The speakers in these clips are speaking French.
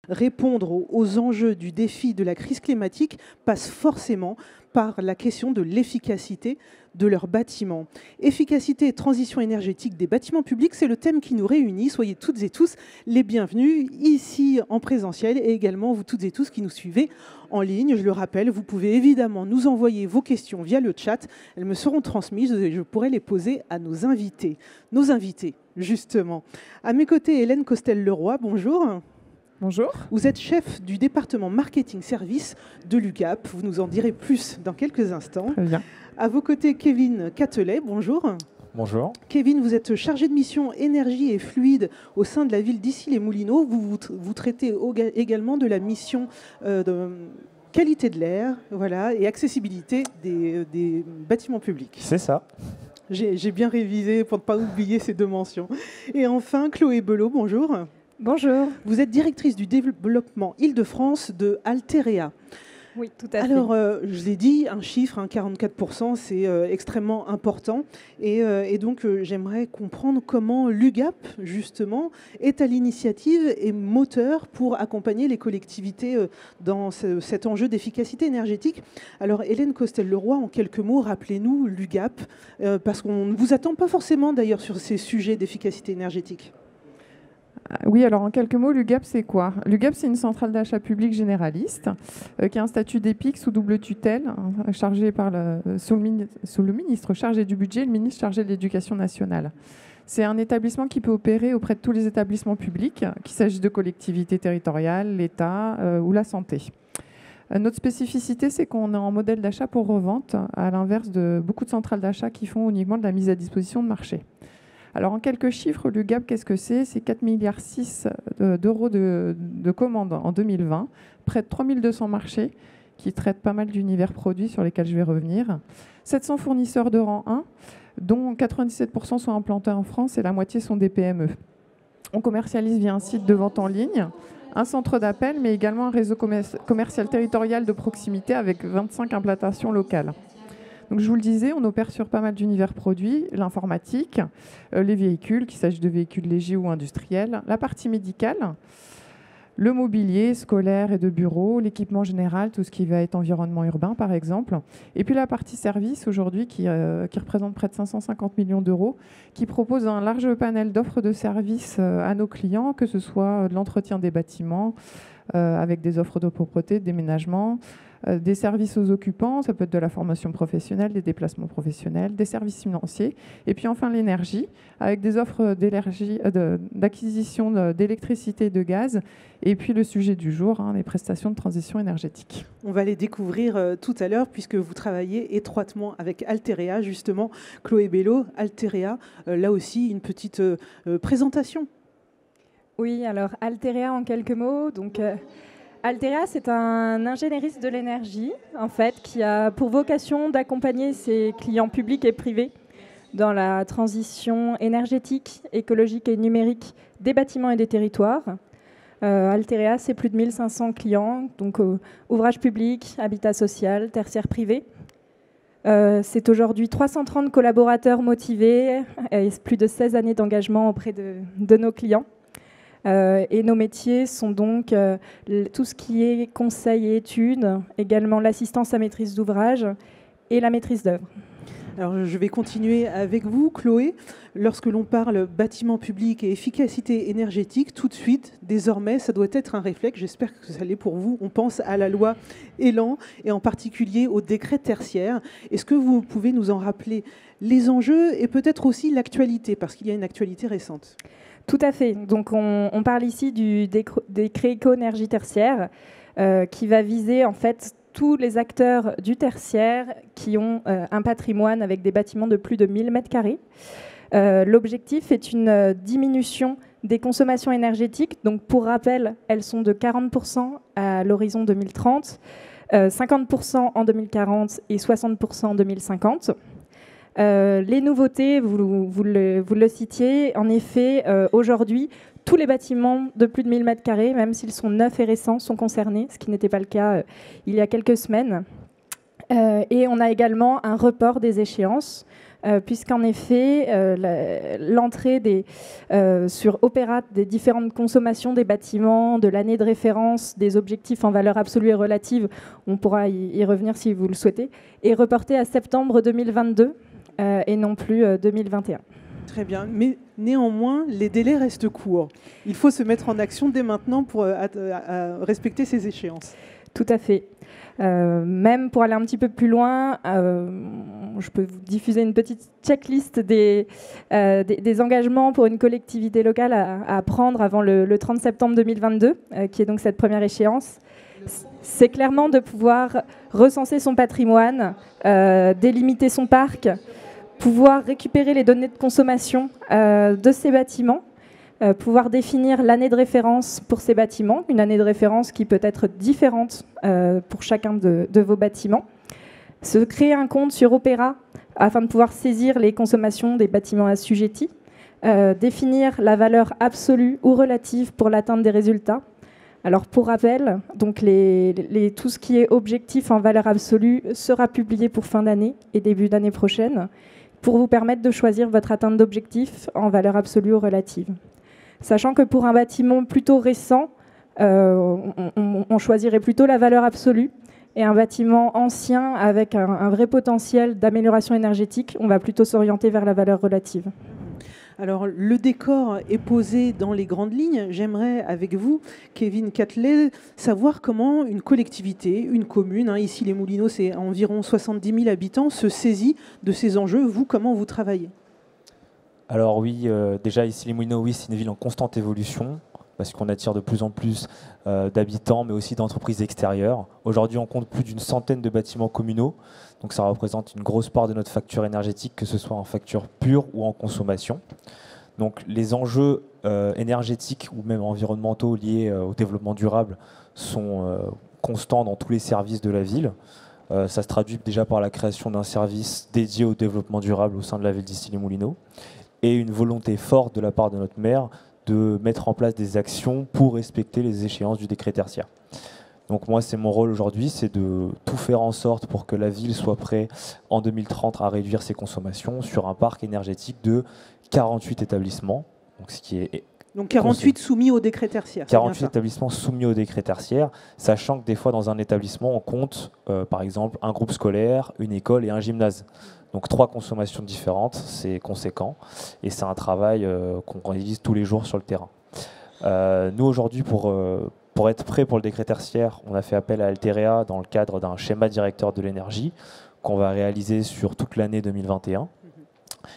Répondre aux enjeux du défi de la crise climatique passe forcément par la question de l'efficacité de leurs bâtiments. Efficacité et transition énergétique des bâtiments publics, c'est le thème qui nous réunit. Soyez toutes et tous les bienvenus ici en présentiel et également vous toutes et tous qui nous suivez en ligne. Je le rappelle, vous pouvez évidemment nous envoyer vos questions via le chat. Elles me seront transmises et je pourrai les poser à nos invités. Nos invités, justement. À mes côtés, Hélène Costel-Leroy, bonjour. Bonjour. Vous êtes chef du département marketing service de l'UGAP. Vous nous en direz plus dans quelques instants. Très bien. À vos côtés, Kevin Catelet, bonjour. Bonjour. Kevin, vous êtes chargé de mission énergie et fluide au sein de la ville d'Issy-les-Moulineaux. Vous traitez également de la mission de qualité de l'air, voilà, et accessibilité des bâtiments publics. C'est ça. J'ai bien révisé pour ne pas oublier ces deux mentions. Et enfin, Chloé Belot, bonjour. Bonjour. Vous êtes directrice du développement Île-de-France de Alterea. Oui, tout à fait. Alors, je vous ai dit, un chiffre, 44%, c'est extrêmement important. Et donc, j'aimerais comprendre comment l'UGAP, justement, est à l'initiative et moteur pour accompagner les collectivités dans cet enjeu d'efficacité énergétique. Alors, Hélène Costel-Leroy, en quelques mots, rappelez-nous l'UGAP, parce qu'on ne vous attend pas forcément, d'ailleurs, sur ces sujets d'efficacité énergétique. Oui, alors en quelques mots, l'UGAP, c'est quoi? L'UGAP, c'est une centrale d'achat public généraliste qui a un statut d'EPIC sous double tutelle, chargé sous le ministre chargé du budget et le ministre chargé de l'Éducation nationale. C'est un établissement qui peut opérer auprès de tous les établissements publics, qu'il s'agisse de collectivités territoriales, l'État ou la santé. Notre spécificité, c'est qu'on est en modèle d'achat pour revente, à l'inverse de beaucoup de centrales d'achat qui font uniquement de la mise à disposition de marché. Alors, en quelques chiffres, l'UGAP, qu'est-ce que c'est? C'est 4,6 milliards d'euros de commandes en 2020, près de 3200 marchés qui traitent pas mal d'univers produits sur lesquels je vais revenir, 700 fournisseurs de rang 1, dont 97% sont implantés en France et la moitié sont des PME. On commercialise via un site de vente en ligne, un centre d'appel, mais également un réseau commercial territorial de proximité avec 25 implantations locales. Donc, je vous le disais, on opère sur pas mal d'univers produits, l'informatique, les véhicules, qu'il s'agisse de véhicules légers ou industriels, la partie médicale, le mobilier scolaire et de bureau, l'équipement général, tout ce qui va être environnement urbain par exemple, et puis la partie service aujourd'hui qui représente près de 550 millions d'euros, qui propose un large panel d'offres de services à nos clients, que ce soit de l'entretien des bâtiments, avec des offres de propreté, de déménagement, des services aux occupants, ça peut être de la formation professionnelle, des déplacements professionnels, des services financiers, et puis enfin l'énergie, avec des offres d'acquisition d'électricité et de gaz, et puis le sujet du jour, les prestations de transition énergétique. On va les découvrir tout à l'heure, puisque vous travaillez étroitement avec Alterea, justement. Chloé Belot, Alterea, là aussi une petite présentation. Oui, alors Alterea en quelques mots, donc... Alterea, c'est un ingénieriste de l'énergie, en fait, qui a pour vocation d'accompagner ses clients publics et privés dans la transition énergétique, écologique et numérique des bâtiments et des territoires. Alterea, c'est plus de 1500 clients, donc ouvrage public, habitat social, tertiaire privé. C'est aujourd'hui 330 collaborateurs motivés et plus de 16 années d'engagement auprès de nos clients. Et nos métiers sont donc tout ce qui est conseil et études, également l'assistance à maîtrise d'ouvrage et la maîtrise d'œuvre. Alors, je vais continuer avec vous, Chloé. Lorsque l'on parle bâtiment public et efficacité énergétique, tout de suite, désormais, ça doit être un réflexe. J'espère que ça l'est pour vous. On pense à la loi Elan et en particulier au décret tertiaire. Est-ce que vous pouvez nous en rappeler les enjeux et peut-être aussi l'actualité, parce qu'il y a une actualité récente? Tout à fait. Donc, on parle ici du décret éco-énergie tertiaire qui va viser en fait tous les acteurs du tertiaire qui ont un patrimoine avec des bâtiments de plus de 1000 m². L'objectif est une diminution des consommations énergétiques. Donc, pour rappel, elles sont de 40% à l'horizon 2030. 50% en 2040 et 60% en 2050. Les nouveautés, vous le citiez, en effet, aujourd'hui, tous les bâtiments de plus de 1000 m², même s'ils sont neufs et récents, sont concernés, ce qui n'était pas le cas il y a quelques semaines. Et on a également un report des échéances, puisqu'en effet, l'entrée sur Opérat des différentes consommations des bâtiments, de l'année de référence, des objectifs en valeur absolue et relative, on pourra y revenir si vous le souhaitez, est reportée à septembre 2022 et non plus 2021. Très bien, mais néanmoins, les délais restent courts. Il faut se mettre en action dès maintenant pour respecter ces échéances. Tout à fait. Même pour aller un petit peu plus loin, je peux vous diffuser une petite checklist des engagements pour une collectivité locale à prendre avant le 30 septembre 2022, qui est donc cette première échéance. C'est clairement de pouvoir recenser son patrimoine, délimiter son parc, pouvoir récupérer les données de consommation de ces bâtiments, pouvoir définir l'année de référence pour ces bâtiments, une année de référence qui peut être différente pour chacun de vos bâtiments, se créer un compte sur Opéra afin de pouvoir saisir les consommations des bâtiments assujettis, définir la valeur absolue ou relative pour l'atteinte des résultats. Alors pour rappel, donc tout ce qui est objectif en valeur absolue sera publié pour fin d'année et début d'année prochaine pour vous permettre de choisir votre atteinte d'objectif en valeur absolue ou relative. Sachant que pour un bâtiment plutôt récent, on choisirait plutôt la valeur absolue, et un bâtiment ancien avec un vrai potentiel d'amélioration énergétique, on va plutôt s'orienter vers la valeur relative. Alors, le décor est posé dans les grandes lignes. J'aimerais, avec vous, Kevin Catley, savoir comment une collectivité, une commune, ici les Moulineaux, c'est environ 70 000 habitants, se saisit de ces enjeux. Vous, comment vous travaillez ? Alors oui, déjà ici les Moulineaux, oui, c'est une ville en constante évolution, parce qu'on attire de plus en plus d'habitants, mais aussi d'entreprises extérieures. Aujourd'hui, on compte plus d'une centaine de bâtiments communaux, donc ça représente une grosse part de notre facture énergétique, que ce soit en facture pure ou en consommation. Donc les enjeux énergétiques ou même environnementaux liés au développement durable sont constants dans tous les services de la ville. Ça se traduit déjà par la création d'un service dédié au développement durable au sein de la ville d'Issy-les-Moulineaux et une volonté forte de la part de notre maire de mettre en place des actions pour respecter les échéances du décret tertiaire. Donc moi, c'est mon rôle aujourd'hui, c'est de tout faire en sorte pour que la ville soit prête en 2030 à réduire ses consommations sur un parc énergétique de 48 établissements. Donc, ce qui est donc 48 soumis au décret tertiaire. 48 établissements soumis au décret tertiaire, sachant que des fois dans un établissement, on compte par exemple un groupe scolaire, une école et un gymnase. Donc 3 consommations différentes, c'est conséquent et c'est un travail qu'on réalise tous les jours sur le terrain. Nous aujourd'hui, pour être prêt pour le décret tertiaire, on a fait appel à Alterea dans le cadre d'un schéma directeur de l'énergie qu'on va réaliser sur toute l'année 2021,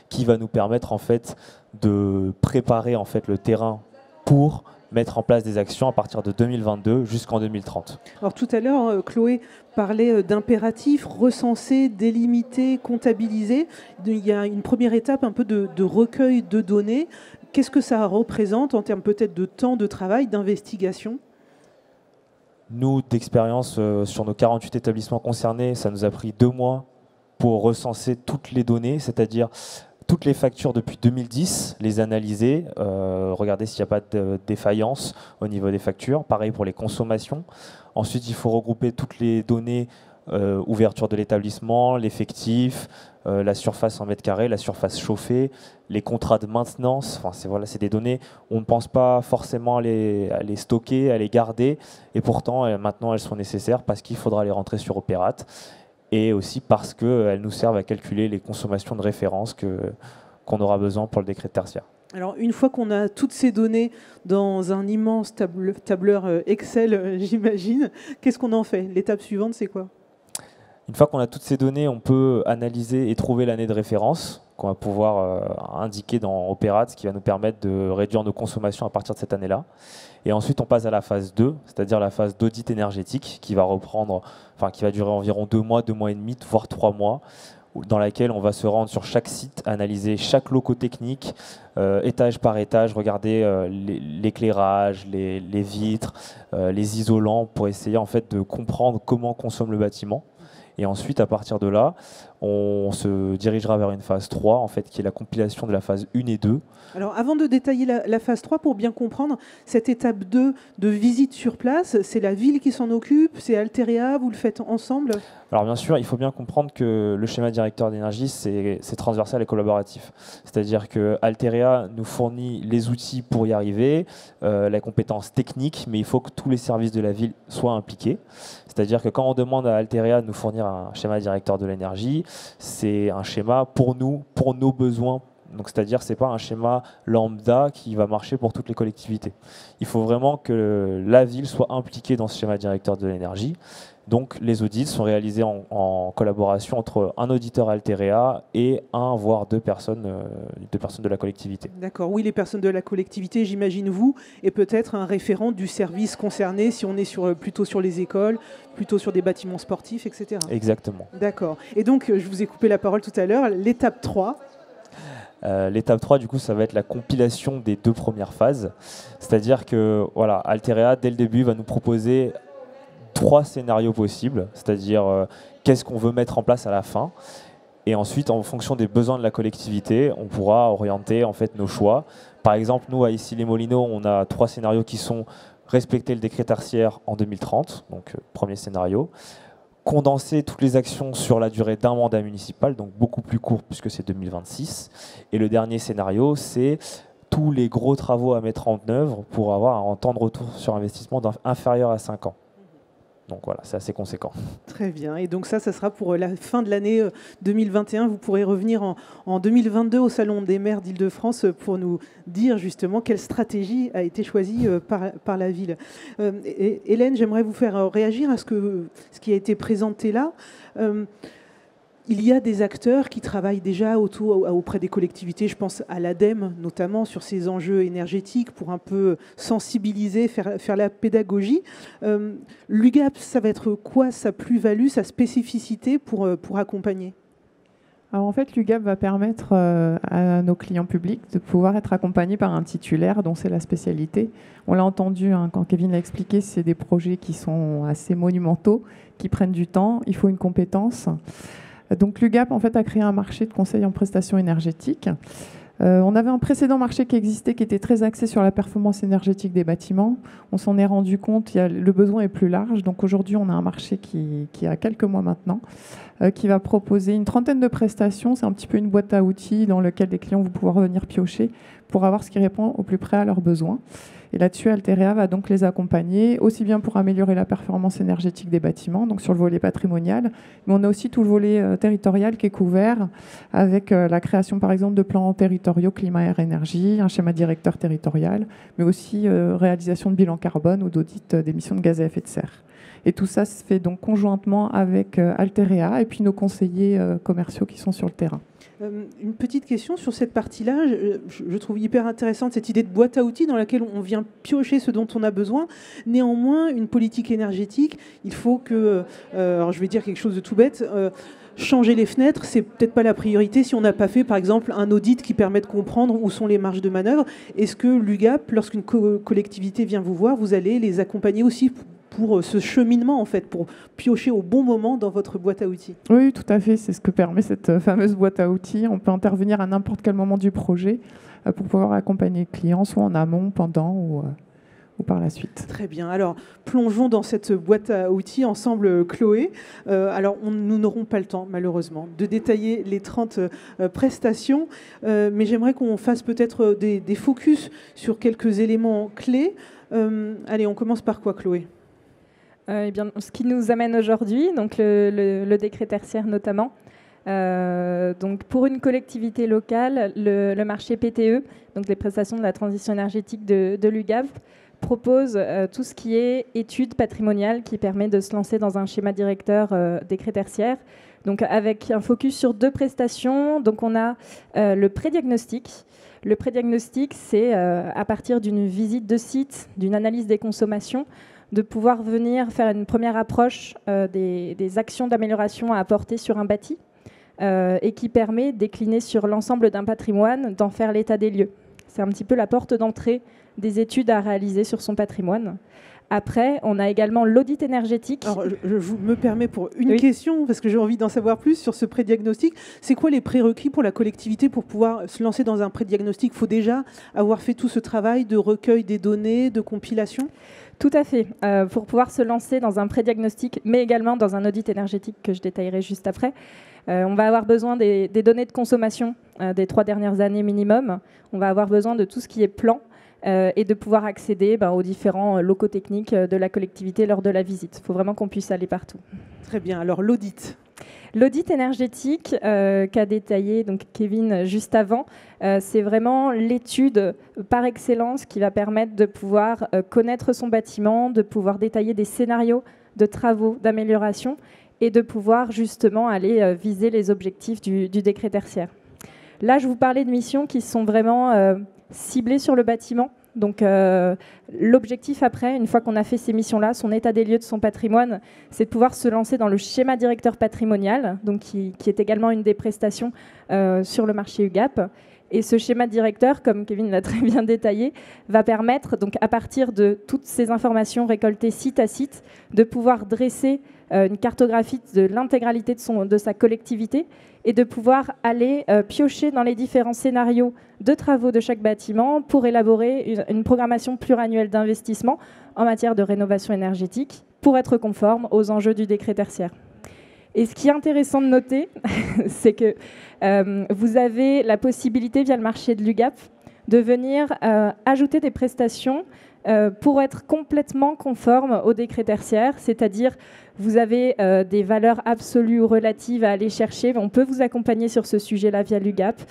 qui va nous permettre en fait de préparer en fait le terrain pour mettre en place des actions à partir de 2022 jusqu'en 2030. Alors tout à l'heure, Chloé parlait d'impératifs, recenser, délimiter, comptabiliser. Il y a une première étape un peu de recueil de données. Qu'est-ce que ça représente en termes peut-être de temps de travail, d'investigation ? Nous, d'expérience, sur nos 48 établissements concernés, ça nous a pris 2 mois pour recenser toutes les données, c'est-à-dire toutes les factures depuis 2010, les analyser, regarder s'il n'y a pas de défaillance au niveau des factures. Pareil pour les consommations. Ensuite, il faut regrouper toutes les données, ouverture de l'établissement, l'effectif, la surface en mètres carrés, la surface chauffée, les contrats de maintenance. Enfin, c'est des données, on ne pense pas forcément à les stocker, à les garder. Et pourtant, maintenant, elles sont nécessaires parce qu'il faudra les rentrer sur Opérat. Et aussi parce qu'elles nous servent à calculer les consommations de référence qu'on aura besoin pour le décret tertiaire. Alors, une fois qu'on a toutes ces données dans un immense tableur Excel, j'imagine, qu'est-ce qu'on en fait ? L'étape suivante, c'est quoi ? Une fois qu'on a toutes ces données, on peut analyser et trouver l'année de référence qu'on va pouvoir indiquer dans Opérat, ce qui va nous permettre de réduire nos consommations à partir de cette année-là. Et ensuite, on passe à la phase 2, c'est-à-dire la phase d'audit énergétique qui va durer environ 2 mois, 2 mois et demi, voire 3 mois, dans laquelle on va se rendre sur chaque site, analyser chaque locaux technique, étage par étage, regarder l'éclairage, les vitres, les isolants, pour essayer en fait de comprendre comment consomme le bâtiment. Et ensuite, à partir de là, on se dirigera vers une phase 3, en fait, qui est la compilation de la phase 1 et 2. Alors, avant de détailler la phase 3, pour bien comprendre, cette étape 2 de visite sur place, c'est la ville qui s'en occupe, c'est Altéréa, vous le faites ensemble? Alors bien sûr, il faut bien comprendre que le schéma directeur d'énergie, c'est transversal et collaboratif. C'est-à-dire que Altéréa nous fournit les outils pour y arriver, la compétence technique, mais il faut que tous les services de la ville soient impliqués. C'est-à-dire que quand on demande à Altéréa de nous fournir un schéma directeur de l'énergie, c'est un schéma pour nous, pour nos besoins. Donc, c'est-à-dire que ce n'est pas un schéma lambda qui va marcher pour toutes les collectivités. Il faut vraiment que la ville soit impliquée dans ce schéma directeur de l'énergie. Donc, les audits sont réalisés en collaboration entre un auditeur Altéréa et un, voire deux personnes de la collectivité. D'accord, oui, les personnes de la collectivité, j'imagine vous, et peut-être un référent du service concerné, si on est plutôt sur les écoles, plutôt sur des bâtiments sportifs, etc. Exactement. D'accord. Et donc, je vous ai coupé la parole tout à l'heure, l'étape 3... L'étape 3, du coup, ça va être la compilation des 2 premières phases. C'est-à-dire que voilà, Altéréa, dès le début, va nous proposer 3 scénarios possibles, c'est-à-dire qu'est-ce qu'on veut mettre en place à la fin. Et ensuite, en fonction des besoins de la collectivité, on pourra orienter en fait, nos choix. Par exemple, nous, à Issy-les-Moulineaux, on a 3 scénarios qui sont respecter le décret tertiaire en 2030, donc premier scénario. Condenser toutes les actions sur la durée d'un mandat municipal, donc beaucoup plus court puisque c'est 2026. Et le dernier scénario, c'est tous les gros travaux à mettre en œuvre pour avoir un temps de retour sur investissement inférieur à 5 ans. Donc voilà, c'est assez conséquent. Très bien. Et donc ça sera pour la fin de l'année 2021. Vous pourrez revenir en 2022 au Salon des maires d'Île-de-France pour nous dire justement quelle stratégie a été choisie par la ville. Hélène, j'aimerais vous faire réagir à ce qui a été présenté là. Il y a des acteurs qui travaillent déjà auprès des collectivités, je pense à l'ADEME notamment, sur ces enjeux énergétiques pour un peu sensibiliser, faire la pédagogie. L'UGAP, ça va être quoi sa plus-value, sa spécificité pour accompagner ? Alors en fait, l'UGAP va permettre à nos clients publics de pouvoir être accompagnés par un titulaire dont c'est la spécialité. On l'a entendu quand Kevin l'a expliqué, c'est des projets qui sont assez monumentaux, qui prennent du temps, il faut une compétence. Donc l'UGAP en fait, a créé un marché de conseil en prestations énergétiques. On avait un précédent marché qui existait, qui était très axé sur la performance énergétique des bâtiments. On s'en est rendu compte, le besoin est plus large. Donc aujourd'hui, on a un marché qui a quelques mois maintenant, qui va proposer une trentaine de prestations. C'est un petit peu une boîte à outils dans laquelle les clients vont pouvoir venir piocher pour avoir ce qui répond au plus près à leurs besoins. Et là-dessus, Altéréa va donc les accompagner, aussi bien pour améliorer la performance énergétique des bâtiments, donc sur le volet patrimonial, mais on a aussi tout le volet territorial qui est couvert avec la création, par exemple, de plans territoriaux climat, air, énergie, un schéma directeur territorial, mais aussi réalisation de bilan carbone ou d'audit d'émissions de gaz à effet de serre. Et tout ça se fait donc conjointement avec Altéréa et puis nos conseillers commerciaux qui sont sur le terrain. Une petite question sur cette partie-là. Je trouve hyper intéressante cette idée de boîte à outils dans laquelle on vient piocher ce dont on a besoin. Néanmoins, une politique énergétique, il faut que, alors je vais dire quelque chose de tout bête, changer les fenêtres, c'est peut-être pas la priorité si on n'a pas fait, par exemple, un audit qui permet de comprendre où sont les marges de manœuvre. Est-ce que l'UGAP, lorsqu'une collectivité vient vous voir, vous allez les accompagner aussi pour ce cheminement, en fait, pour piocher au bon moment dans votre boîte à outils? Oui, tout à fait. C'est ce que permet cette fameuse boîte à outils. On peut intervenir à n'importe quel moment du projet pour pouvoir accompagner le client, soit en amont, pendant ou par la suite. Très bien. Alors, plongeons dans cette boîte à outils ensemble, Chloé. Alors, nous n'aurons pas le temps, malheureusement, de détailler les 30 prestations, mais j'aimerais qu'on fasse peut-être des focus sur quelques éléments clés. Allez, on commence par quoi, Chloé ? Eh bien, ce qui nous amène aujourd'hui, donc le décret tertiaire notamment. Donc pour une collectivité locale, le marché PTE, donc les prestations de la transition énergétique de l'UGAP, propose tout ce qui est études patrimoniales qui permet de se lancer dans un schéma directeur décret tertiaire. Donc avec un focus sur 2 prestations. Donc on a le prédiagnostic. Le prédiagnostic, c'est à partir d'une visite de site, d'une analyse des consommations, de pouvoir venir faire une première approche des actions d'amélioration à apporter sur un bâti et qui permet, décliné sur l'ensemble d'un patrimoine, d'en faire l'état des lieux. C'est un petit peu la porte d'entrée des études à réaliser sur son patrimoine. Après, on a également l'audit énergétique. Alors, je me permets pour une question, parce que j'ai envie d'en savoir plus sur ce prédiagnostic. C'est quoi les prérequis pour la collectivité pour pouvoir se lancer dans un prédiagnostic? Il faut déjà avoir fait tout ce travail de recueil des données, de compilation? Tout à fait. Pour pouvoir se lancer dans un prédiagnostic, mais également dans un audit énergétique que je détaillerai juste après, on va avoir besoin des données de consommation des 3 dernières années minimum. On va avoir besoin de tout ce qui est plan et de pouvoir accéder aux différents locaux techniques de la collectivité lors de la visite. Il faut vraiment qu'on puisse aller partout. Très bien. Alors, l'audit. L'audit énergétique qu'a détaillé donc Kevin juste avant, c'est vraiment l'étude par excellence qui va permettre de pouvoir connaître son bâtiment, de pouvoir détailler des scénarios de travaux d'amélioration et de pouvoir justement aller viser les objectifs du décret tertiaire. Là, je vous parlais de missions qui sont vraiment ciblées sur le bâtiment. Donc l'objectif après, une fois qu'on a fait ces missions-là, son état des lieux de son patrimoine, c'est de pouvoir se lancer dans le schéma directeur patrimonial, donc qui est également une des prestations sur le marché UGAP. Et ce schéma directeur, comme Kevin l'a très bien détaillé, va permettre, donc, à partir de toutes ces informations récoltées site à site, de pouvoir dresser une cartographie de l'intégralité de sa collectivité et de pouvoir aller piocher dans les différents scénarios de travaux de chaque bâtiment pour élaborer une programmation pluriannuelle d'investissement en matière de rénovation énergétique pour être conforme aux enjeux du décret tertiaire. Et ce qui est intéressant de noter, c'est que vous avez la possibilité, via le marché de l'UGAP, de venir ajouter des prestations pour être complètement conforme au décret tertiaire, c'est-à-dire vous avez des valeurs absolues ou relatives à aller chercher. On peut vous accompagner sur ce sujet-là via l'UGAP.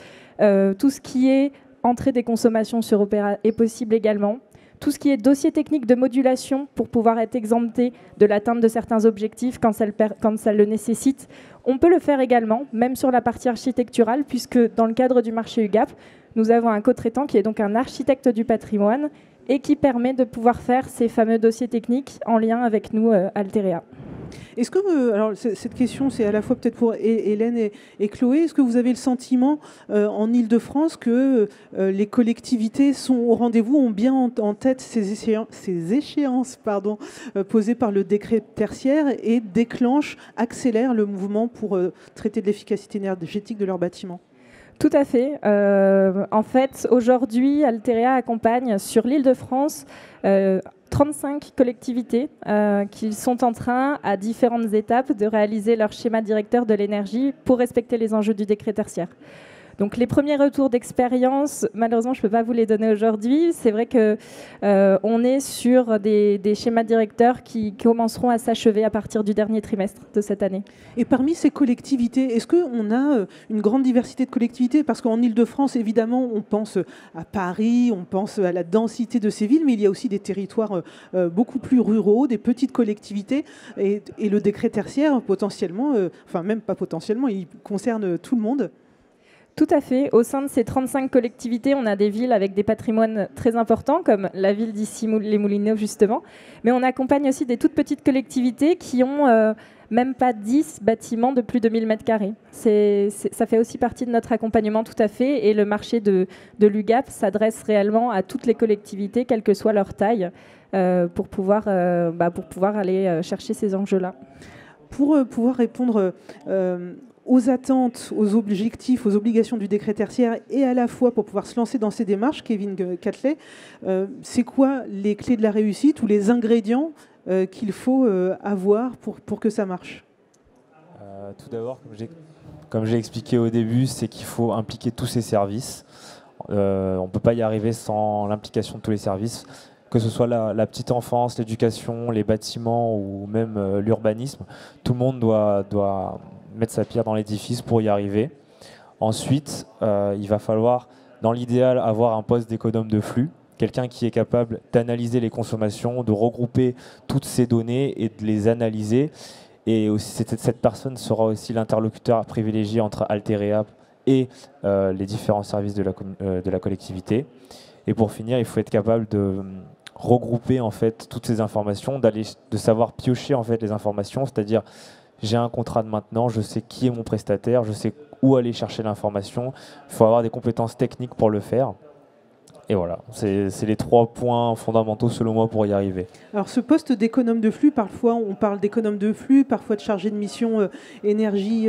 Tout ce qui est entrée des consommations sur Opéra est possible également. Tout ce qui est dossier technique de modulation pour pouvoir être exempté de l'atteinte de certains objectifs quand ça le nécessite, on peut le faire également, même sur la partie architecturale, puisque dans le cadre du marché UGAP, nous avons un co-traitant qui est donc un architecte du patrimoine et qui permet de pouvoir faire ces fameux dossiers techniques en lien avec nous, Altéréa. Est-ce que, alors cette question, c'est à la fois peut-être pour Hélène et Chloé, est-ce que vous avez le sentiment en Ile-de-France que les collectivités sont au rendez-vous, ont bien en tête ces échéances posées par le décret tertiaire et déclenchent, accélèrent le mouvement pour traiter de l'efficacité énergétique de leurs bâtiments? Tout à fait. En fait, aujourd'hui, Altéréa accompagne sur l'Île-de-France 35 collectivités qui sont en train, à différentes étapes, de réaliser leur schéma directeur de l'énergie pour respecter les enjeux du décret tertiaire. Donc les premiers retours d'expérience, malheureusement, je ne peux pas vous les donner aujourd'hui. C'est vrai qu'on est sur des schémas directeurs qui commenceront à s'achever à partir du dernier trimestre de cette année. Et parmi ces collectivités, est-ce qu'on a une grande diversité de collectivités? Parce qu'en Ile-de-France, évidemment, on pense à Paris, on pense à la densité de ces villes, mais il y a aussi des territoires beaucoup plus ruraux, des petites collectivités. Et le décret tertiaire, potentiellement, enfin même pas potentiellement, il concerne tout le monde. Tout à fait. Au sein de ces 35 collectivités, on a des villes avec des patrimoines très importants, comme la ville d'Issy-les-Moulineaux, justement. Mais on accompagne aussi des toutes petites collectivités qui ont même pas 10 bâtiments de plus de 1000 m². Ça fait aussi partie de notre accompagnement, tout à fait. Et le marché de l'UGAP s'adresse réellement à toutes les collectivités, quelle que soit leur taille, pour pouvoir aller chercher ces enjeux-là. Pour pouvoir répondre aux attentes, aux objectifs, aux obligations du décret tertiaire et à la fois pour pouvoir se lancer dans ces démarches, Kevin Catley, c'est quoi les clés de la réussite ou les ingrédients qu'il faut avoir pour que ça marche? Tout d'abord, comme j'ai expliqué au début, c'est qu'il faut impliquer tous ces services. On ne peut pas y arriver sans l'implication de tous les services, que ce soit la petite enfance, l'éducation, les bâtiments ou même l'urbanisme. Tout le monde doit mettre sa pierre dans l'édifice pour y arriver. Ensuite, il va falloir, dans l'idéal, avoir un poste d'économe de flux, quelqu'un qui est capable d'analyser les consommations, de regrouper toutes ces données et de les analyser. Et aussi, cette personne sera aussi l'interlocuteur privilégié entre Altéréa et les différents services de la collectivité. Et pour finir, il faut être capable de regrouper en fait toutes ces informations, de savoir piocher en fait les informations, c'est-à-dire j'ai un contrat de maintenance, je sais qui est mon prestataire, je sais où aller chercher l'information. Il faut avoir des compétences techniques pour le faire. Et voilà, c'est les 3 points fondamentaux selon moi pour y arriver. Alors ce poste d'économe de flux, parfois on parle d'économe de flux, parfois de chargé de mission énergie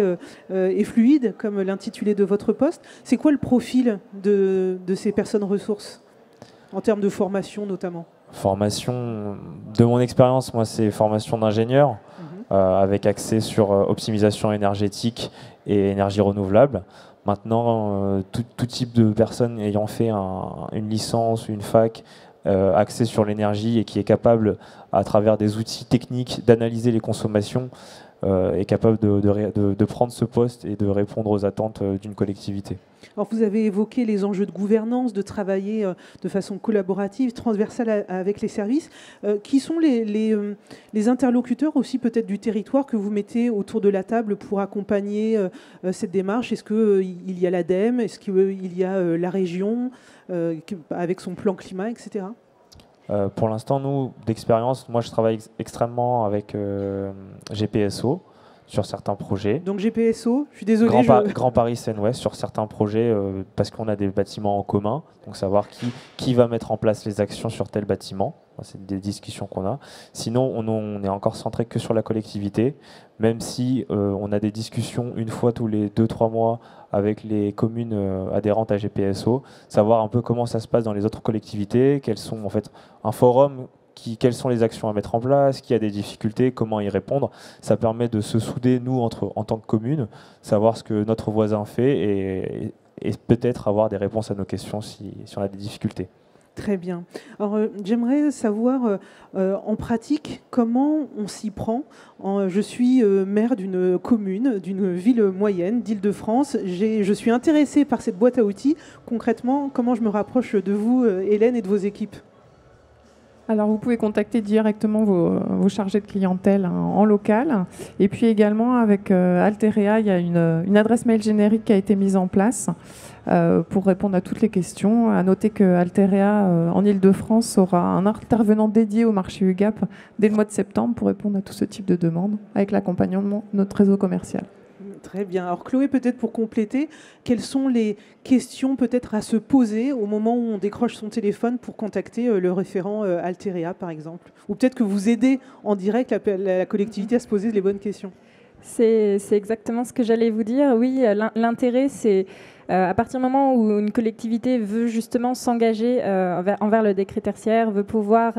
et fluide, comme l'intitulé de votre poste. C'est quoi le profil de ces personnes ressources, en termes de formation notamment? Formation, de mon expérience, moi c'est formation d'ingénieur, avec accès sur optimisation énergétique et énergie renouvelable. Maintenant, tout type de personne ayant fait une licence ou une fac axée sur l'énergie et qui est capable, à travers des outils techniques, d'analyser les consommations, est capable de prendre ce poste et de répondre aux attentes d'une collectivité. Alors vous avez évoqué les enjeux de gouvernance, de travailler de façon collaborative, transversale avec les services. Qui sont les interlocuteurs aussi peut-être du territoire que vous mettez autour de la table pour accompagner cette démarche? Est-ce qu'il y a l'ADEME? Est-ce qu'il y a la région avec son plan climat, etc.? Pour l'instant, nous, d'expérience, moi je travaille extrêmement avec GPSO sur certains projets. Donc GPSO, je suis désolé. Grand Paris Seine-Ouest sur certains projets parce qu'on a des bâtiments en commun, donc savoir qui va mettre en place les actions sur tel bâtiment. C'est des discussions qu'on a. Sinon, on est encore centré que sur la collectivité, même si on a des discussions une fois tous les 2-3 mois avec les communes adhérentes à GPSO, savoir un peu comment ça se passe dans les autres collectivités, quels sont en fait un forum, quelles sont les actions à mettre en place, qui a des difficultés, comment y répondre. Ça permet de se souder, nous, en tant que commune, savoir ce que notre voisin fait et peut-être avoir des réponses à nos questions si on a des difficultés. Très bien. Alors, j'aimerais savoir en pratique comment on s'y prend. Je suis maire d'une commune, d'une ville moyenne d'Île-de-France. Je suis intéressée par cette boîte à outils. Concrètement, comment je me rapproche de vous, Hélène, et de vos équipes? Alors, vous pouvez contacter directement vos chargés de clientèle en local. Et puis également, avec Alterea, il y a une adresse mail générique qui a été mise en place pour répondre à toutes les questions. À noter que Alterea, en Île-de-France, aura un intervenant dédié au marché UGAP dès le mois de septembre pour répondre à tout ce type de demandes, avec l'accompagnement de notre réseau commercial. Très bien. Alors Chloé, peut-être pour compléter, quelles sont les questions peut-être à se poser au moment où on décroche son téléphone pour contacter le référent Alterea, par exemple? Ou peut-être que vous aidez en direct la collectivité à se poser les bonnes questions? C'est exactement ce que j'allais vous dire. Oui, l'intérêt, c'est à partir du moment où une collectivité veut justement s'engager envers le décret tertiaire, veut pouvoir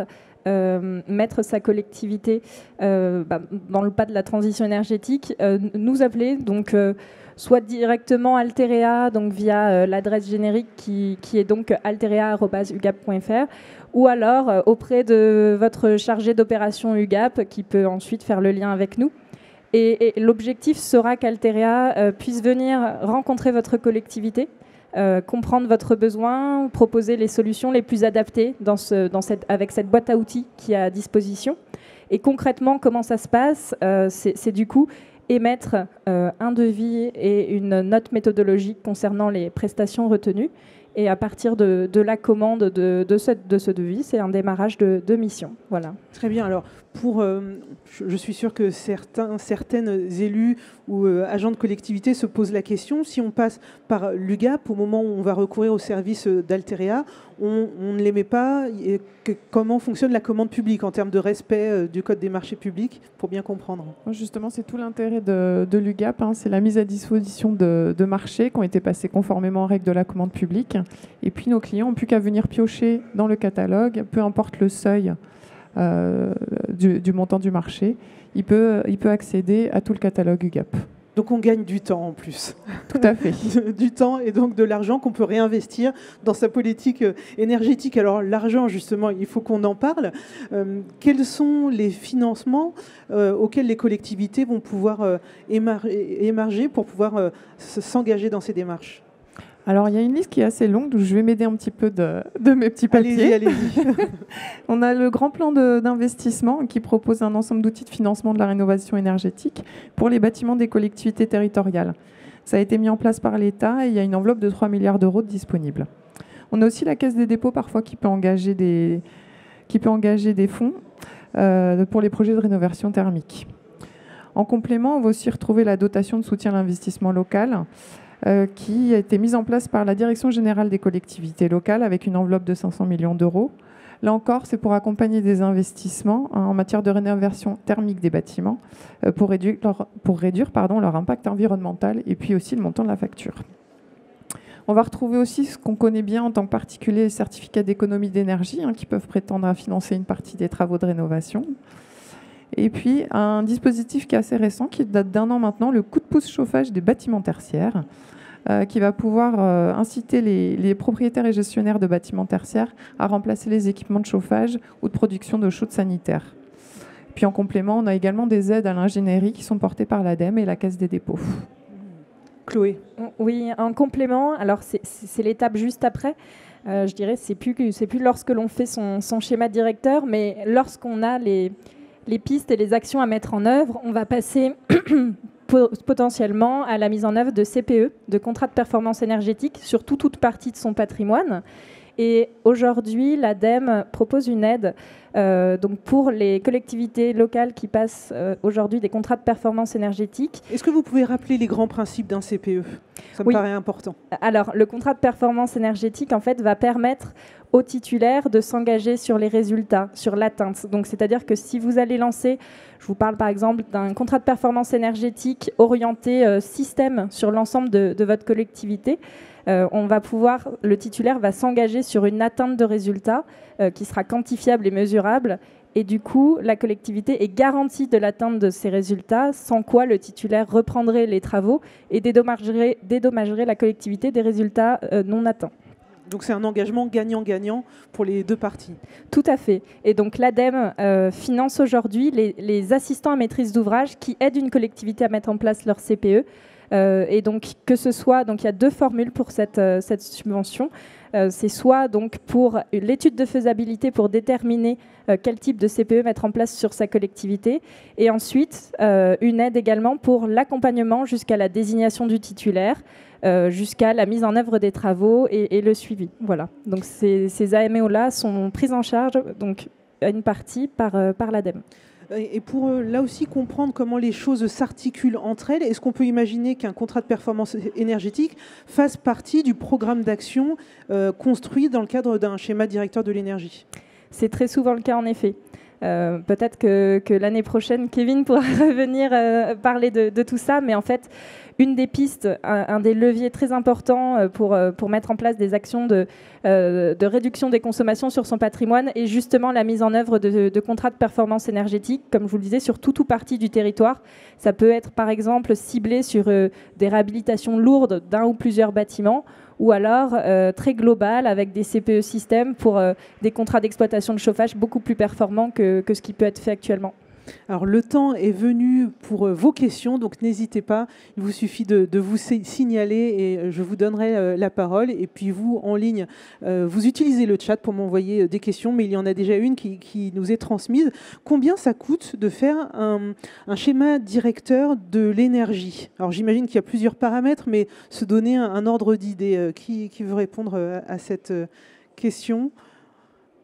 mettre sa collectivité dans le pas de la transition énergétique, nous appeler, donc soit directement Alterea, donc via l'adresse générique qui est donc alterea@ugap.fr, ou alors auprès de votre chargé d'opération UGAP qui peut ensuite faire le lien avec nous. Et l'objectif sera qu'Alterea puisse venir rencontrer votre collectivité, comprendre votre besoin, proposer les solutions les plus adaptées avec cette boîte à outils qui est à disposition. Et concrètement, comment ça se passe? C'est du coup émettre un devis et une note méthodologique concernant les prestations retenues. Et à partir de la commande de ce devis, c'est un démarrage de mission. Voilà. Très bien. Alors, je suis sûre que certaines élus ou agents de collectivité se posent la question, si on passe par l'UGAP, au moment où on va recourir au service d'Alterea, on ne les met pas. Comment fonctionne la commande publique en termes de respect du Code des marchés publics, pour bien comprendre? Justement, c'est tout l'intérêt de l'UGAP, c'est la mise à disposition de marchés qui ont été passés conformément aux règles de la commande publique. Et puis nos clients n'ont plus qu'à venir piocher dans le catalogue, peu importe le seuil du montant du marché, il peut accéder à tout le catalogue UGAP. Donc on gagne du temps en plus. Tout à fait. Du temps et donc de l'argent qu'on peut réinvestir dans sa politique énergétique. Alors l'argent, justement, il faut qu'on en parle. Quels sont les financements auxquels les collectivités vont pouvoir émarger pour pouvoir s'engager dans ces démarches? Alors, il y a une liste qui est assez longue, donc je vais m'aider un petit peu de mes petits papiers. Allez-y. On a le grand plan d'investissement qui propose un ensemble d'outils de financement de la rénovation énergétique pour les bâtiments des collectivités territoriales. Ça a été mis en place par l'État et il y a une enveloppe de 3 milliards d'euros disponible. On a aussi la Caisse des dépôts parfois qui peut engager des fonds pour les projets de rénovation thermique. En complément, on va aussi retrouver la dotation de soutien à l'investissement local qui a été mise en place par la Direction générale des collectivités locales avec une enveloppe de 500 millions d'euros. Là encore, c'est pour accompagner des investissements en matière de rénovation thermique des bâtiments pour réduire leur impact environnemental et puis aussi le montant de la facture. On va retrouver aussi ce qu'on connaît bien en tant que particulier, les certificats d'économie d'énergie qui peuvent prétendre à financer une partie des travaux de rénovation. Et puis un dispositif qui est assez récent, qui date d'1 an maintenant, le coup de pouce chauffage des bâtiments tertiaires, qui va pouvoir inciter les propriétaires et gestionnaires de bâtiments tertiaires à remplacer les équipements de chauffage ou de production d'eau chaude sanitaire. Puis en complément, on a également des aides à l'ingénierie qui sont portées par l'ADEME et la Caisse des dépôts. Chloé. Oui, en complément, alors c'est l'étape juste après. Je dirais c'est plus lorsque l'on fait son schéma directeur, mais lorsqu'on a les pistes et les actions à mettre en œuvre, on va passer potentiellement à la mise en œuvre de CPE, de contrats de performance énergétique, sur toute partie de son patrimoine. Et aujourd'hui, l'ADEME propose une aide donc pour les collectivités locales qui passent aujourd'hui des contrats de performance énergétique. Est-ce que vous pouvez rappeler les grands principes d'un CPE ? Ça me paraît important. Alors, le contrat de performance énergétique, en fait, va permettre aux titulaires de s'engager sur les résultats, sur l'atteinte. Donc, c'est-à-dire que si vous allez lancer, je vous parle par exemple d'un contrat de performance énergétique orienté système sur l'ensemble de votre collectivité, le titulaire va s'engager sur une atteinte de résultats qui sera quantifiable et mesurable. Et du coup, la collectivité est garantie de l'atteinte de ces résultats, sans quoi le titulaire reprendrait les travaux et dédommagerait la collectivité des résultats non atteints. Donc c'est un engagement gagnant-gagnant pour les deux parties. Tout à fait. Et donc l'ADEME finance aujourd'hui les assistants à maîtrise d'ouvrage qui aident une collectivité à mettre en place leur CPE. Et donc il y a 2 formules pour cette subvention. C'est soit donc pour l'étude de faisabilité pour déterminer quel type de CPE mettre en place sur sa collectivité, et ensuite une aide également pour l'accompagnement jusqu'à la désignation du titulaire, jusqu'à la mise en œuvre des travaux et le suivi. Voilà. Donc ces AMO-là sont prises en charge donc à une partie par l'ADEME. Et pour là aussi comprendre comment les choses s'articulent entre elles, est-ce qu'on peut imaginer qu'un contrat de performance énergétique fasse partie du programme d'action construit dans le cadre d'un schéma directeur de l'énergie ? C'est très souvent le cas en effet. Peut-être que l'année prochaine, Kevin pourra revenir parler de tout ça, mais en fait, une des pistes, un des leviers très importants pour mettre en place des actions de réduction des consommations sur son patrimoine est justement la mise en œuvre de contrats de performance énergétique, comme je vous le disais, sur tout ou partie du territoire. Ça peut être par exemple ciblé sur des réhabilitations lourdes d'un ou plusieurs bâtiments, ou alors très global avec des CPE systèmes pour des contrats d'exploitation de chauffage beaucoup plus performants que ce qui peut être fait actuellement. Alors le temps est venu pour vos questions, donc n'hésitez pas, il vous suffit de vous signaler et je vous donnerai la parole. Et puis vous, en ligne, vous utilisez le chat pour m'envoyer des questions, mais il y en a déjà une qui nous est transmise. Combien ça coûte de faire un schéma directeur de l'énergie ? Alors j'imagine qu'il y a plusieurs paramètres, mais se donner un ordre d'idée. Qui veut répondre à cette question ?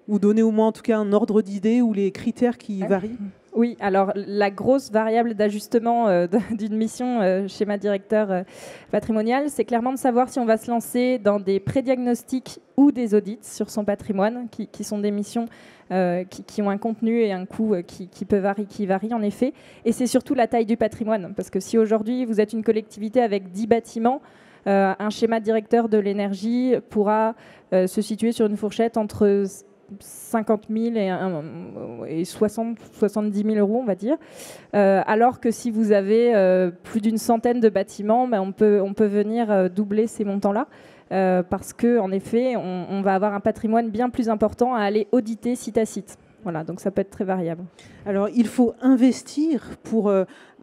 Ou donner au moins en tout cas un ordre d'idée ou les critères qui varient ? Oui, alors la grosse variable d'ajustement d'une mission schéma directeur patrimonial, c'est clairement de savoir si on va se lancer dans des prédiagnostics ou des audits sur son patrimoine, qui sont des missions qui ont un contenu et un coût qui varient en effet. Et c'est surtout la taille du patrimoine, parce que si aujourd'hui vous êtes une collectivité avec 10 bâtiments, un schéma directeur de l'énergie pourra se situer sur une fourchette entre 50 000 et 70 000 euros, on va dire. Alors que si vous avez plus d'une centaine de bâtiments, on peut venir doubler ces montants-là. Parce qu'en effet, on va avoir un patrimoine bien plus important à aller auditer site à site. Voilà, donc ça peut être très variable. Alors, il faut investir pour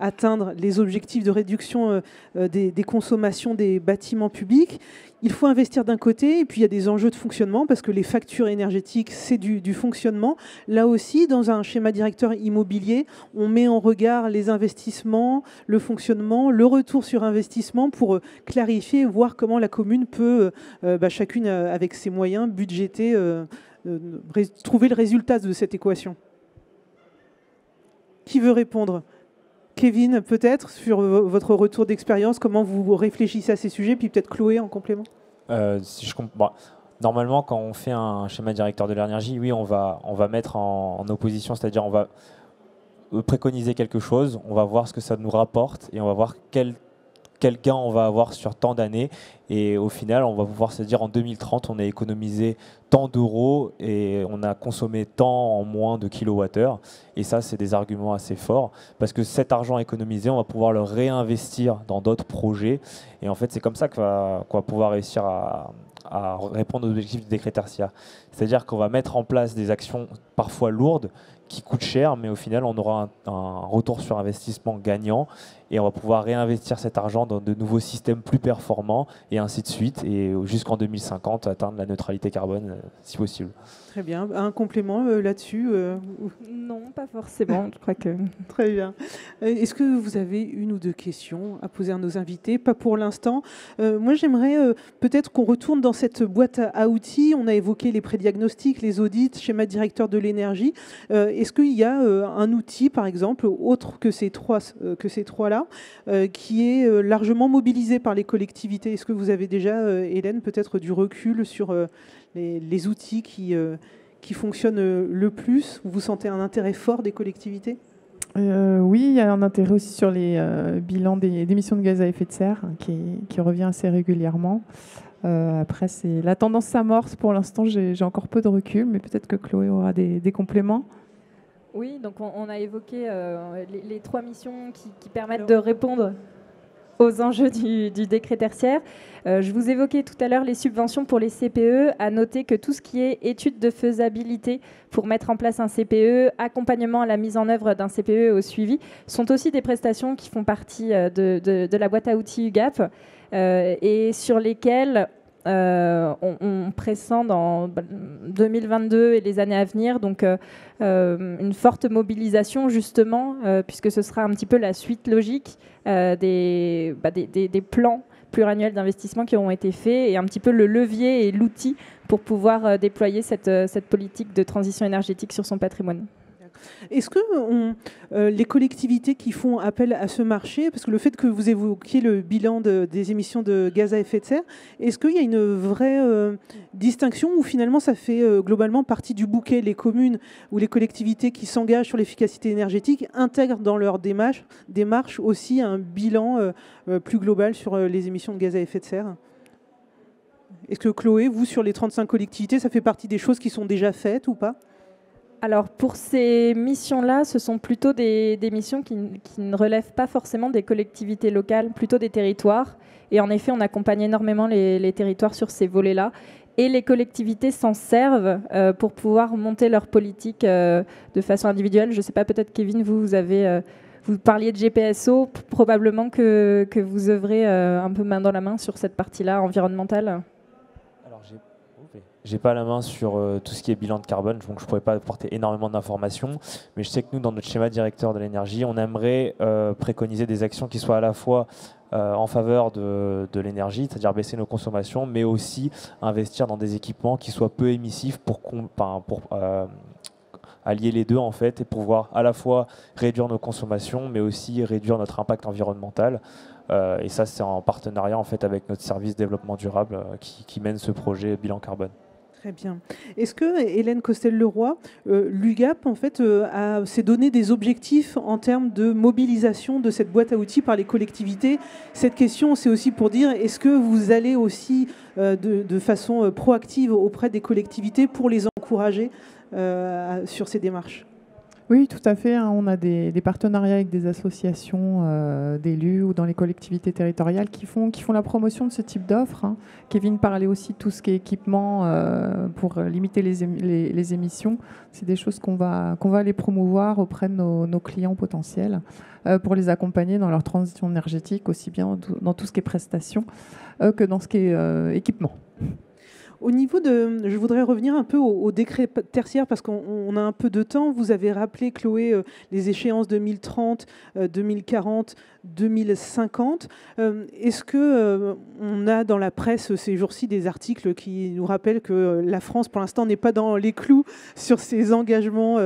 atteindre les objectifs de réduction des consommations des bâtiments publics. Il faut investir d'un côté, et puis il y a des enjeux de fonctionnement, parce que les factures énergétiques, c'est du fonctionnement. Là aussi, dans un schéma directeur immobilier, on met en regard les investissements, le fonctionnement, le retour sur investissement pour clarifier et voir comment la commune peut, chacune avec ses moyens, budgéter, trouver le résultat de cette équation. Qui veut répondre ? Kevin, peut-être, sur votre retour d'expérience, comment vous réfléchissez à ces sujets, puis peut-être Chloé en complément. Si je comprends. Normalement, quand on fait un schéma directeur de l'énergie, oui, on va mettre en opposition, c'est-à-dire on va préconiser quelque chose, on va voir ce que ça nous rapporte et on va voir quel gain on va avoir sur tant d'années. Et au final, on va pouvoir se dire en 2030, on a économisé tant d'euros et on a consommé tant en moins de kilowattheures. Et ça, c'est des arguments assez forts parce que cet argent économisé, on va pouvoir le réinvestir dans d'autres projets. Et en fait, c'est comme ça qu'on va pouvoir réussir à répondre aux objectifs du décret tertiaire. C'est-à-dire qu'on va mettre en place des actions parfois lourdes qui coûtent cher, mais au final, on aura un retour sur investissement gagnant et on va pouvoir réinvestir cet argent dans de nouveaux systèmes plus performants et ainsi de suite, et jusqu'en 2050, atteindre la neutralité carbone si possible. Très bien. Un complément là-dessus Non, pas forcément. Je crois que... Très bien. Est-ce que vous avez une ou deux questions à poser à nos invités? Pas pour l'instant. Moi, j'aimerais peut-être qu'on retourne dans cette boîte à outils. On a évoqué les prédiagnostics, les audits, schéma directeur de l'énergie. Est-ce qu'il y a un outil, par exemple, autre que ces trois-là, qui est largement mobilisé par les collectivités? Est-ce que vous avez déjà, Hélène, peut-être du recul sur les outils qui fonctionnent le plus? Vous sentez un intérêt fort des collectivités? Oui, il y a un intérêt aussi sur les bilans d'émissions de gaz à effet de serre qui revient assez régulièrement. Après, la tendance s'amorce. Pour l'instant, j'ai encore peu de recul, mais peut-être que Chloé aura des compléments. Oui, donc on a évoqué les trois missions qui permettent de répondre aux enjeux du décret tertiaire. Je vous évoquais tout à l'heure les subventions pour les CPE. À noter que tout ce qui est étude de faisabilité pour mettre en place un CPE, accompagnement à la mise en œuvre d'un CPE et au suivi, sont aussi des prestations qui font partie de la boîte à outils UGAP et sur lesquelles on pressent dans 2022 et les années à venir, donc une forte mobilisation justement, puisque ce sera un petit peu la suite logique des plans pluriannuels d'investissement qui auront été faits et un petit peu le levier et l'outil pour pouvoir déployer cette politique de transition énergétique sur son patrimoine. Est-ce que les collectivités qui font appel à ce marché, parce que le fait que vous évoquiez le bilan des émissions de gaz à effet de serre, est-ce qu'il y a une vraie distinction où finalement ça fait globalement partie du bouquet? Les communes ou les collectivités qui s'engagent sur l'efficacité énergétique intègrent dans leur démarche aussi un bilan plus global sur les émissions de gaz à effet de serre? Est-ce que Chloé, vous, sur les 35 collectivités, ça fait partie des choses qui sont déjà faites ou pas? Alors pour ces missions-là, ce sont plutôt des missions qui ne relèvent pas forcément des collectivités locales, plutôt des territoires. Et en effet, on accompagne énormément les territoires sur ces volets-là. Et les collectivités s'en servent pour pouvoir monter leur politique de façon individuelle. Je ne sais pas, peut-être Kevin, vous parliez de GPSO, probablement que vous œuvrez un peu main dans la main sur cette partie-là environnementale. J'ai pas la main sur tout ce qui est bilan de carbone, donc je pourrais pas apporter énormément d'informations. Mais je sais que nous, dans notre schéma directeur de l'énergie, on aimerait préconiser des actions qui soient à la fois en faveur de l'énergie, c'est-à-dire baisser nos consommations, mais aussi investir dans des équipements qui soient peu émissifs pour allier les deux en fait et pouvoir à la fois réduire nos consommations, mais aussi réduire notre impact environnemental. Et ça, c'est en partenariat en fait avec notre service développement durable qui mène ce projet bilan carbone. Très bien. Est-ce que, Hélène Costel-Leroy, l'UGAP en fait, s'est donné des objectifs en termes de mobilisation de cette boîte à outils par les collectivités? Cette question, c'est aussi pour dire, est-ce que vous allez aussi de façon proactive auprès des collectivités pour les encourager sur ces démarches? Oui, tout à fait. On a des partenariats avec des associations d'élus ou dans les collectivités territoriales qui font la promotion de ce type d'offres. Kevin parlait aussi de tout ce qui est équipement pour limiter les émissions. C'est des choses qu'on va aller promouvoir auprès de nos clients potentiels pour les accompagner dans leur transition énergétique, aussi bien dans tout ce qui est prestations que dans ce qui est équipement. Au niveau de, je voudrais revenir un peu au décret tertiaire parce qu'on a un peu de temps. Vous avez rappelé, Chloé, les échéances 2030, 2040, 2050. Est-ce que on a dans la presse ces jours-ci des articles qui nous rappellent que la France, pour l'instant, n'est pas dans les clous sur ses engagements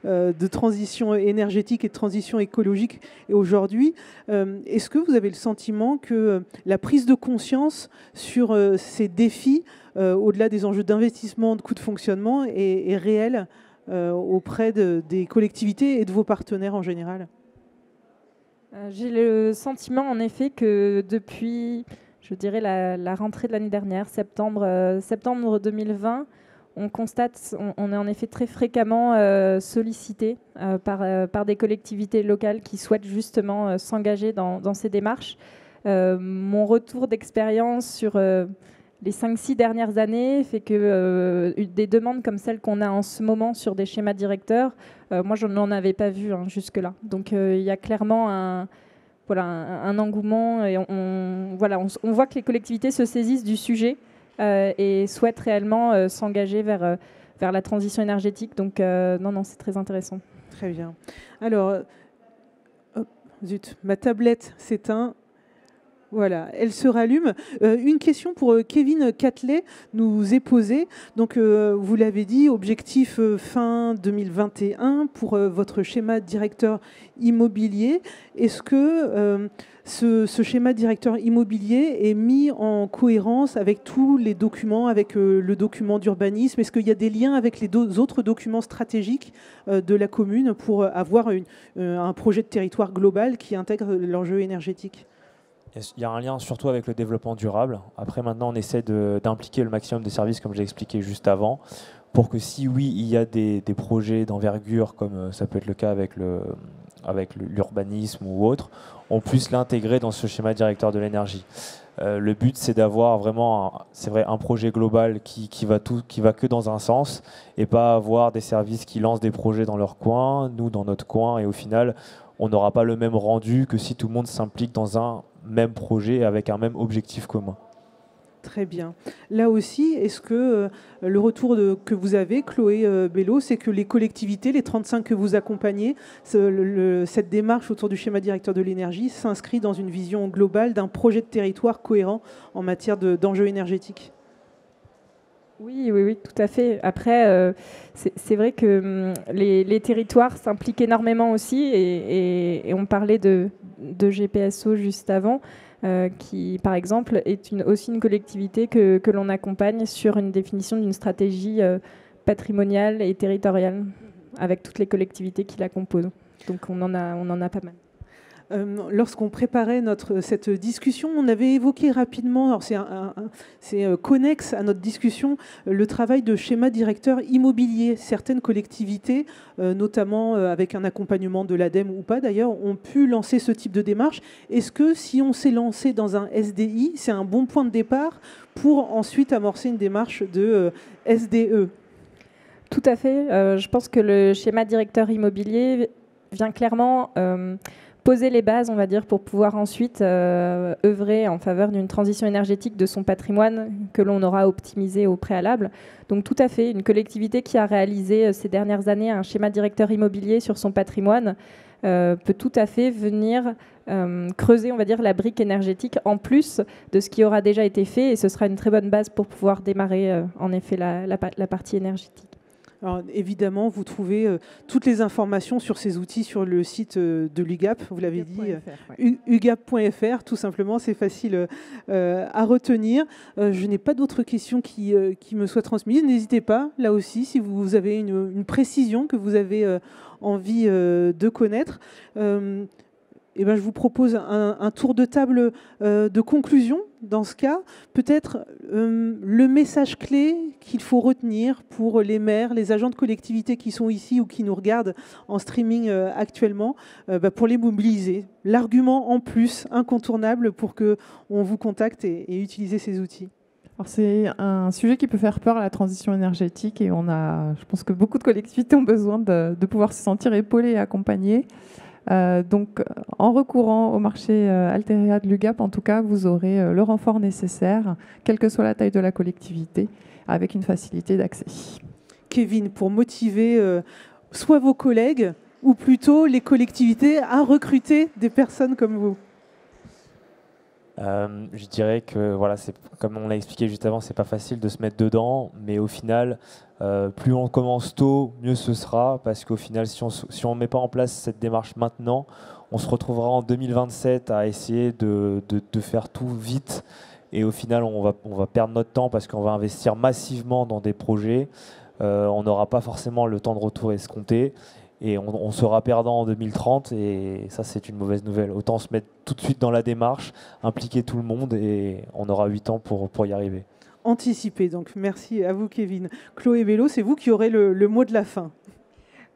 de transition énergétique et de transition écologique? Et aujourd'hui, est-ce que vous avez le sentiment que la prise de conscience sur ces défis, au-delà des enjeux d'investissement, de coûts de fonctionnement, est réel auprès des collectivités et de vos partenaires en général? J'ai le sentiment en effet que depuis, je dirais, la rentrée de l'année dernière, septembre 2020, on constate, on est en effet très fréquemment sollicité par des collectivités locales qui souhaitent justement s'engager dans ces démarches. Mon retour d'expérience sur les 5-6 dernières années fait que des demandes comme celles qu'on a en ce moment sur des schémas directeurs, moi je n'en avais pas vu jusque-là. Donc il y a clairement un engouement et on voit que les collectivités se saisissent du sujet et souhaitent réellement s'engager vers la transition énergétique. Donc non, c'est très intéressant. Très bien. Alors, zut, ma tablette s'éteint. Voilà, elle se rallume. Une question pour Kevin Catley nous est posée. Donc, vous l'avez dit, objectif fin 2021 pour votre schéma directeur immobilier. Est-ce que ce schéma directeur immobilier est mis en cohérence avec tous les documents, avec le document d'urbanisme? Est-ce qu'il y a des liens avec les autres documents stratégiques de la commune pour avoir un projet de territoire global qui intègre l'enjeu énergétique? Il y a un lien surtout avec le développement durable. Après, maintenant, on essaie d'impliquer le maximum des services, comme j'ai expliqué juste avant, pour que si oui, il y a des projets d'envergure, comme ça peut être le cas avec l'urbanisme ou autre, on puisse l'intégrer dans ce schéma directeur de l'énergie. Le but, c'est d'avoir vraiment, un projet global qui va que dans un sens, et pas avoir des services qui lancent des projets dans leur coin, nous dans notre coin, et au final, on n'aura pas le même rendu que si tout le monde s'implique dans un même projet avec un même objectif commun. Très bien. Là aussi, est-ce que le retour que vous avez, Chloé Bello, c'est que les collectivités, les 35 que vous accompagnez, cette démarche autour du schéma directeur de l'énergie s'inscrit dans une vision globale d'un projet de territoire cohérent en matière d'enjeux énergétiques? Oui, tout à fait. Après, c'est vrai que les territoires s'impliquent énormément aussi et on parlait de GPSO juste avant, qui, par exemple, est aussi une collectivité que l'on accompagne sur une définition d'une stratégie patrimoniale et territoriale avec toutes les collectivités qui la composent. Donc on en a pas mal. Lorsqu'on préparait cette discussion, on avait évoqué rapidement, alors c'est connexe à notre discussion, le travail de schéma directeur immobilier. Certaines collectivités, notamment avec un accompagnement de l'ADEME ou pas d'ailleurs, ont pu lancer ce type de démarche. Est-ce que si on s'est lancé dans un SDI, c'est un bon point de départ pour ensuite amorcer une démarche de SDE? Tout à fait. Je pense que le schéma directeur immobilier vient clairement poser les bases, on va dire, pour pouvoir ensuite œuvrer en faveur d'une transition énergétique de son patrimoine que l'on aura optimisé au préalable. Donc tout à fait, une collectivité qui a réalisé ces dernières années un schéma directeur immobilier sur son patrimoine peut tout à fait venir creuser, on va dire, la brique énergétique en plus de ce qui aura déjà été fait, et ce sera une très bonne base pour pouvoir démarrer en effet la partie énergétique. Alors, évidemment, vous trouvez toutes les informations sur ces outils sur le site de l'UGAP, vous l'avez dit, ugap.fr, tout simplement, c'est facile à retenir. Je n'ai pas d'autres questions qui me soient transmises. N'hésitez pas, là aussi, si vous avez une précision que vous avez envie de connaître. Je vous propose un tour de table de conclusion. Dans ce cas, peut-être le message clé qu'il faut retenir pour les maires, les agents de collectivité qui sont ici ou qui nous regardent en streaming actuellement, pour les mobiliser. L'argument en plus incontournable pour qu'on vous contacte et utiliser ces outils. Alors c'est un sujet qui peut faire peur à la transition énergétique, et je pense que beaucoup de collectivités ont besoin de pouvoir se sentir épaulées et accompagnées. Donc, en recourant au marché Alteria de l'UGAP, en tout cas, vous aurez le renfort nécessaire, quelle que soit la taille de la collectivité, avec une facilité d'accès. Kevin, pour motiver soit vos collègues ou plutôt les collectivités à recruter des personnes comme vous? Je dirais que, voilà, comme on l'a expliqué juste avant, c'est pas facile de se mettre dedans, mais au final, plus on commence tôt, mieux ce sera, parce qu'au final, si on ne met pas en place cette démarche maintenant, on se retrouvera en 2027 à essayer de faire tout vite, et au final, on va perdre notre temps parce qu'on va investir massivement dans des projets, on n'aura pas forcément le temps de retour escompté, et on sera perdant en 2030, et ça, c'est une mauvaise nouvelle. Autant se mettre tout de suite dans la démarche, impliquer tout le monde, et on aura 8 ans pour y arriver. Anticiper, donc merci à vous, Kevin. Chloé Bello, c'est vous qui aurez le mot de la fin.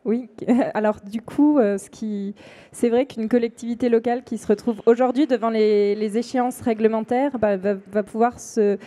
Oui, alors du coup, c'est vrai qu'une collectivité locale qui se retrouve aujourd'hui devant les échéances réglementaires va pouvoir se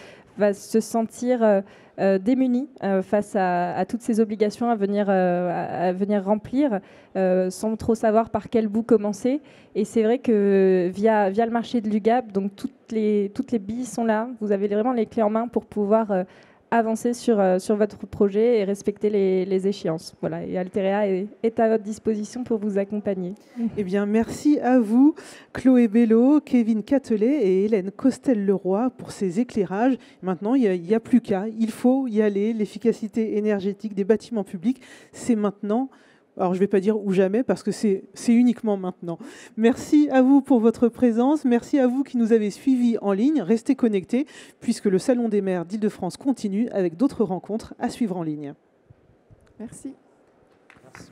sentir démunie face à toutes ces obligations à venir remplir sans trop savoir par quel bout commencer. Et c'est vrai que via le marché de l'UGAP, donc toutes les billes sont là. Vous avez vraiment les clés en main pour pouvoir avancer sur votre projet et respecter les échéances. Voilà, et Alterea est à votre disposition pour vous accompagner. Eh bien, merci à vous, Chloé Bello, Kevin Catelet et Hélène Costel-Leroy pour ces éclairages. Maintenant, il n'y a plus qu'à. Il faut y aller. L'efficacité énergétique des bâtiments publics, c'est maintenant. Alors, je ne vais pas dire ou jamais, parce que c'est uniquement maintenant. Merci à vous pour votre présence. Merci à vous qui nous avez suivis en ligne. Restez connectés, puisque le Salon des maires d'Île-de-France continue avec d'autres rencontres à suivre en ligne. Merci. Merci.